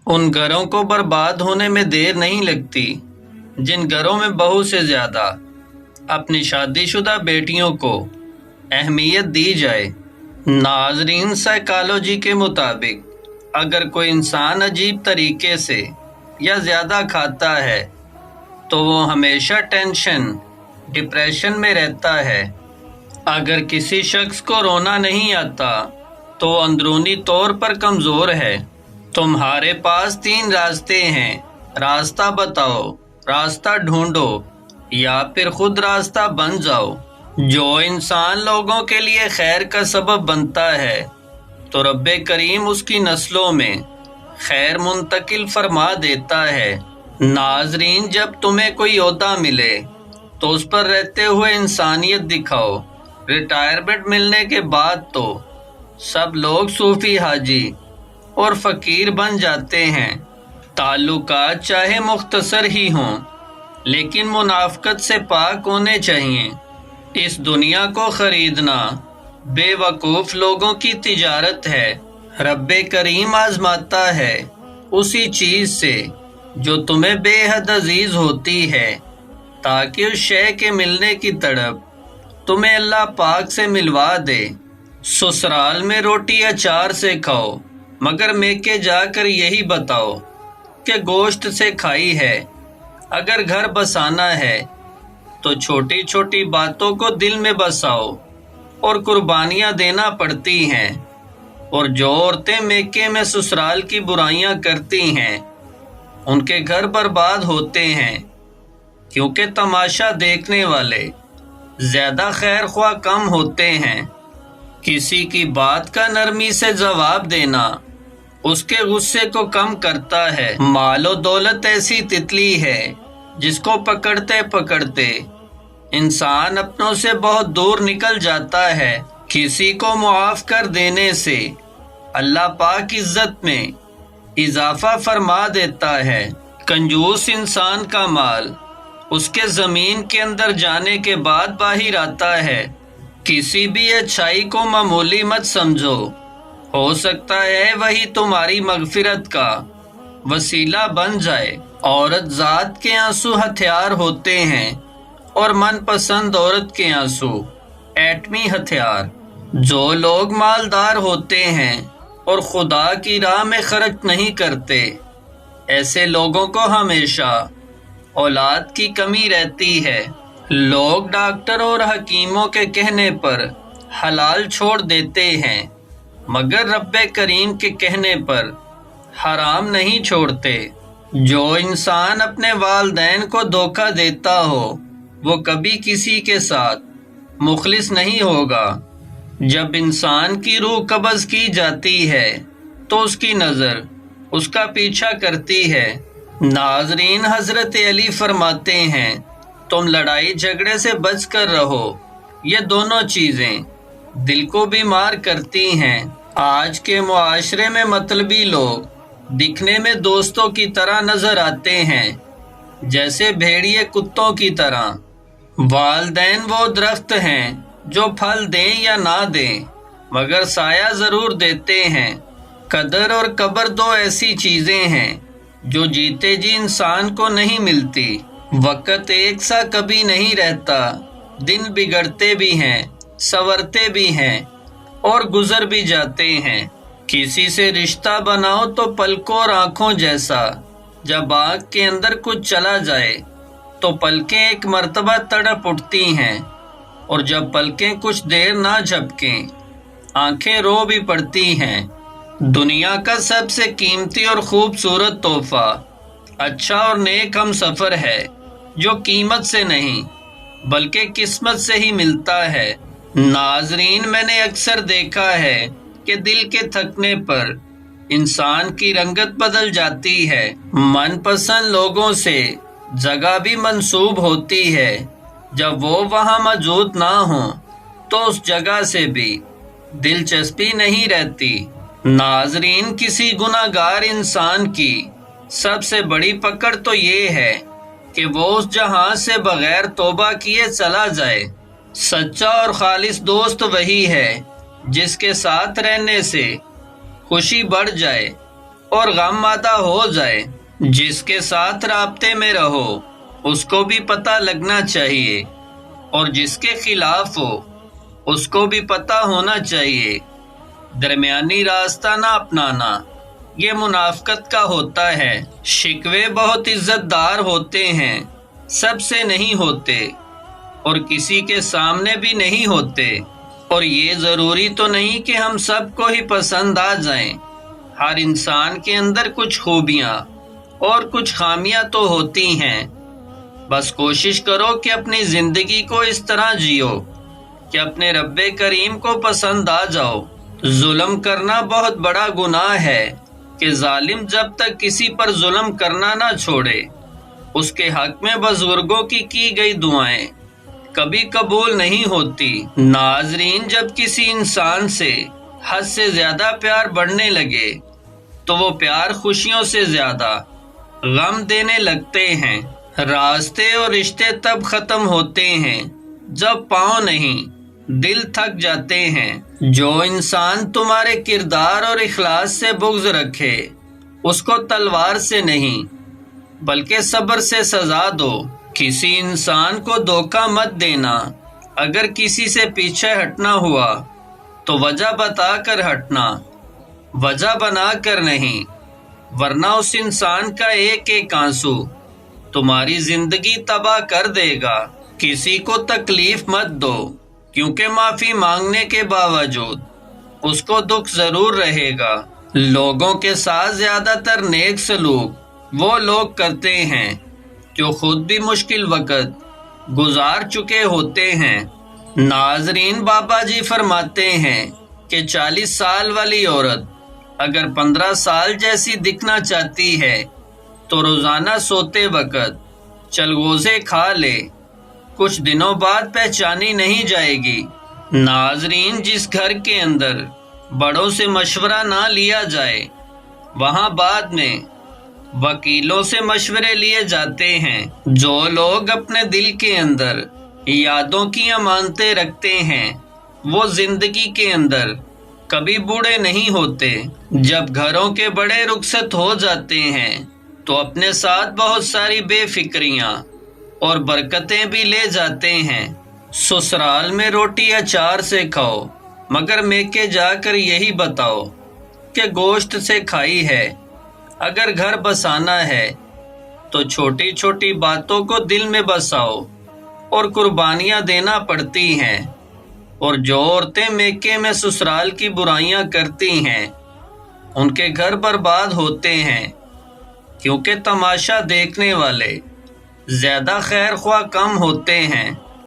ان گھروں کو برباد ہونے میں دیر نہیں لگتی جن گھروں میں بہو سے زیادہ اپنی شادی شدہ بیٹیوں کو اہمیت دی جائے۔ ناظرین، سائیکالوجی کے مطابق اگر کوئی انسان عجیب طریقے سے یا زیادہ کھاتا ہے تو وہ ہمیشہ ٹینشن، ڈپریشن میں رہتا ہے۔ اگر کسی شخص کو رونا نہیں آتا تو وہ اندرونی طور پر کمزور ہے۔ تمہارے پاس 3 راستے ہیں، راستہ بتاؤ، راستہ ڈھونڈو یا پھر خود راستہ بن جاؤ۔ جو انسان لوگوں کے لیے خیر کا سبب بنتا ہے تو رب کریم اس کی نسلوں میں خیر منتقل فرما دیتا ہے۔ ناظرین، جب تمہیں کوئی عہدہ ملے تو اس پر رہتے ہوئے انسانیت دکھاؤ۔ ریٹائرمنٹ ملنے کے بعد تو سب لوگ صوفی حاجی اور فقیر بن جاتے ہیں۔ تعلقات چاہے مختصر ہی ہوں لیکن منافقت سے پاک ہونے چاہیے۔ اس دنیا کو خریدنا بے وقوف لوگوں کی تجارت ہے۔ رب کریم آزماتا ہے اسی چیز سے جو تمہیں بے حد عزیز ہوتی ہے تاکہ اس شے کے ملنے کی تڑپ تمہیں اللہ پاک سے ملوا دے۔ سسرال میں روٹی اچار سے کھاؤ مگر میکے جا کر یہی بتاؤ کہ گوشت سے کھائی ہے۔ اگر گھر بسانا ہے تو چھوٹی چھوٹی باتوں کو دل میں بساؤ اور قربانیاں دینا پڑتی ہیں۔ اور جو عورتیں میکے میں سسرال کی برائیاں کرتی ہیں ان کے گھر برباد ہوتے ہیں، کیونکہ تماشا دیکھنے والے زیادہ خیر خواہ کم ہوتے ہیں۔ کسی کی بات کا نرمی سے جواب دینا اس کے غصے کو کم کرتا ہے۔ مال و دولت ایسی تتلی ہے جس کو پکڑتے پکڑتے انسان اپنوں سے بہت دور نکل جاتا ہے۔ کسی کو معاف کر دینے سے اللہ پاک عزت میں اضافہ فرما دیتا ہے۔ کنجوس انسان کا مال اس کے زمین کے اندر جانے کے بعد باہر آتا ہے۔ کسی بھی اچھائی کو معمولی مت سمجھو، ہو سکتا ہے وہی تمہاری مغفرت کا وسیلہ بن جائے۔ عورت ذات کے آنسو ہتھیار ہوتے ہیں اور من پسند عورت کے آنسو ایٹمی ہتھیار۔ جو لوگ مالدار ہوتے ہیں اور خدا کی راہ میں خرچ نہیں کرتے، ایسے لوگوں کو ہمیشہ اولاد کی کمی رہتی ہے۔ لوگ ڈاکٹر اور حکیموں کے کہنے پر حلال چھوڑ دیتے ہیں مگر رب کریم کے کہنے پر حرام نہیں چھوڑتے۔ جو انسان اپنے والدین کو دھوکہ دیتا ہو وہ کبھی کسی کے ساتھ مخلص نہیں ہوگا۔ جب انسان کی روح قبض کی جاتی ہے تو اس کی نظر اس کا پیچھا کرتی ہے۔ ناظرین، حضرت علی فرماتے ہیں تم لڑائی جھگڑے سے بچ کر رہو، یہ دونوں چیزیں دل کو بیمار کرتی ہیں۔ آج کے معاشرے میں مطلبی لوگ دکھنے میں دوستوں کی طرح نظر آتے ہیں جیسے بھیڑیے کتوں کی طرح۔ والدین وہ درخت ہیں جو پھل دیں یا نہ دیں مگر سایہ ضرور دیتے ہیں۔ قدر اور قبر 2 ایسی چیزیں ہیں جو جیتے جی انسان کو نہیں ملتی۔ وقت ایک سا کبھی نہیں رہتا، دن بگڑتے بھی ہیں، سنورتے بھی ہیں اور گزر بھی جاتے ہیں۔ کسی سے رشتہ بناؤ تو پلکوں اور آنکھوں جیسا، جب آنکھ کے اندر کچھ چلا جائے تو پلکیں ایک مرتبہ تڑپ اٹھتی ہیں اور جب پلکیں کچھ دیر نہ جھپکیں آنکھیں رو بھی پڑتی ہیں۔ دنیا کا سب سے قیمتی اور خوبصورت تحفہ اچھا اور نیک ہم سفر ہے جو قیمت سے نہیں بلکہ قسمت سے ہی ملتا ہے۔ ناظرین، میں نے اکثر دیکھا ہے کہ دل کے تھکنے پر انسان کی رنگت بدل جاتی ہے۔ من پسند لوگوں سے جگہ بھی منسوب ہوتی ہے، جب وہ وہاں موجود نہ ہوں تو اس جگہ سے بھی دلچسپی نہیں رہتی۔ ناظرین، کسی گناہ گار انسان کی سب سے بڑی پکڑ تو یہ ہے کہ وہ اس جہاں سے بغیر توبہ کیے چلا جائے۔ سچا اور خالص دوست وہی ہے جس کے ساتھ رہنے سے خوشی بڑھ جائے اور غم آدھا ہو جائے۔ جس کے ساتھ رابطے میں رہو اس کو بھی پتہ لگنا چاہیے، اور جس کے خلاف ہو اس کو بھی پتہ ہونا چاہیے۔ درمیانی راستہ نہ اپنانا، یہ منافقت کا ہوتا ہے۔ شکوے بہت عزت دار ہوتے ہیں، سب سے نہیں ہوتے، اور کسی کے سامنے بھی نہیں ہوتے، اور یہ ضروری تو نہیں کہ ہم سب کو ہی پسند آ جائیں۔ ہر انسان کے اندر کچھ خوبیاں اور کچھ خامیاں تو ہوتی ہیں۔ بس کوشش کرو کہ اپنی زندگی کو اس طرح جیو کہ اپنے رب کریم کو پسند آ جاؤ۔ ظلم کرنا بہت بڑا گناہ ہے کہ ظالم جب تک کسی پر ظلم کرنا نہ چھوڑے اس کے حق میں بزرگوں کی گئی دعائیں کبھی قبول نہیں ہوتی۔ ناظرین، جب کسی انسان سے حد سے زیادہ پیار بڑھنے لگے تو وہ پیار خوشیوں سے زیادہ غم دینے لگتے ہیں۔ راستے اور رشتے تب ختم ہوتے ہیں جب پاؤں نہیں دل تھک جاتے ہیں۔ جو انسان تمہارے کردار اور اخلاص سے بغض رکھے اس کو تلوار سے نہیں بلکہ صبر سے سزا دو۔ کسی انسان کو دھوکہ مت دینا۔ اگر کسی سے پیچھے ہٹنا ہوا تو وجہ بتا کر ہٹنا، وجہ بنا کر نہیں، ورنہ اس انسان کا ایک ایک آنسو تمہاری زندگی تباہ کر دے گا۔ کسی کو تکلیف مت دو، کیونکہ معافی مانگنے کے باوجود اس کو دکھ ضرور رہے گا۔ لوگوں کے ساتھ زیادہ تر نیک سلوک وہ لوگ کرتے ہیں جو خود بھی مشکل وقت گزار چکے ہوتے ہیں۔ ناظرین، بابا جی فرماتے ہیں کہ 40 سال والی عورت اگر 15 سال جیسی دکھنا چاہتی ہے تو روزانہ سوتے وقت چلغوزے کھا لے، کچھ دنوں بعد پہچانی نہیں جائے گی۔ ناظرین، جس گھر کے اندر بڑوں سے مشورہ نہ لیا جائے وہاں بعد میں وکیلوں سے مشورے لیے جاتے ہیں۔ جو لوگ اپنے دل کے اندر یادوں کی امانتیں رکھتے ہیں وہ زندگی کے اندر کبھی بوڑھے نہیں ہوتے۔ جب گھروں کے بڑے رخصت ہو جاتے ہیں تو اپنے ساتھ بہت ساری بے فکریاں اور برکتیں بھی لے جاتے ہیں۔ سسرال میں روٹی اچار سے کھاؤ، مگر میکے جا کر یہی بتاؤ کہ گوشت سے کھائی ہے۔ اگر گھر بسانا ہے تو چھوٹی چھوٹی باتوں کو دل میں بساؤ، اور قربانیاں دینا پڑتی ہیں۔ اور جو عورتیں میکے میں سسرال کی برائیاں کرتی ہیں ان کے گھر برباد ہوتے ہیں، کیونکہ تماشا دیکھنے والے زیادہ خیر خواہ کم ہوتے ہیں۔